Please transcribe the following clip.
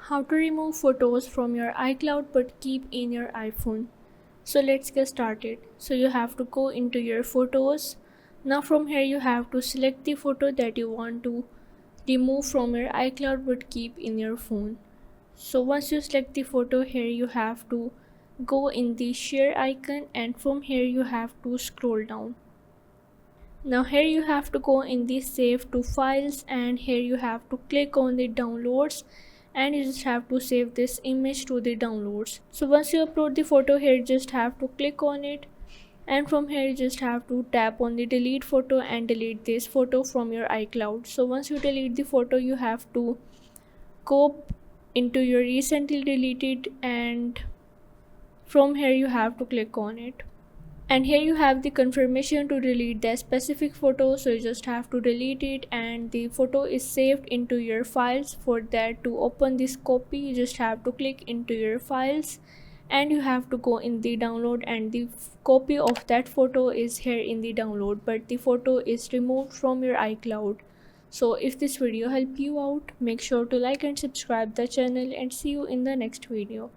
How to remove photos from your iCloud but keep in your iPhone. So let's get started. So you have to go into your photos. Now from here you have to select the photo that you want to remove from your iCloud but keep in your phone. So once you select the photo, here you have to go in the share icon, and from here you have to scroll down. Now here you have to go in the save to files, and here you have to click on the downloads, and you just have to save this image to the downloads. So once you upload the photo, here you just have to click on it, and from here you just have to tap on the delete photo and delete this photo from your iCloud. So once you delete the photo, you have to go into your recently deleted, and from here you have to click on it, and here you have the confirmation to delete that specific photo. So you just have to delete it, and the photo is saved into your files. For that, to open this copy, you just have to click into your files, and you have to go in the download, and the copy of that photo is here in the download, but the photo is removed from your iCloud. So if this video helped you out, make sure to like and subscribe the channel, and see you in the next video.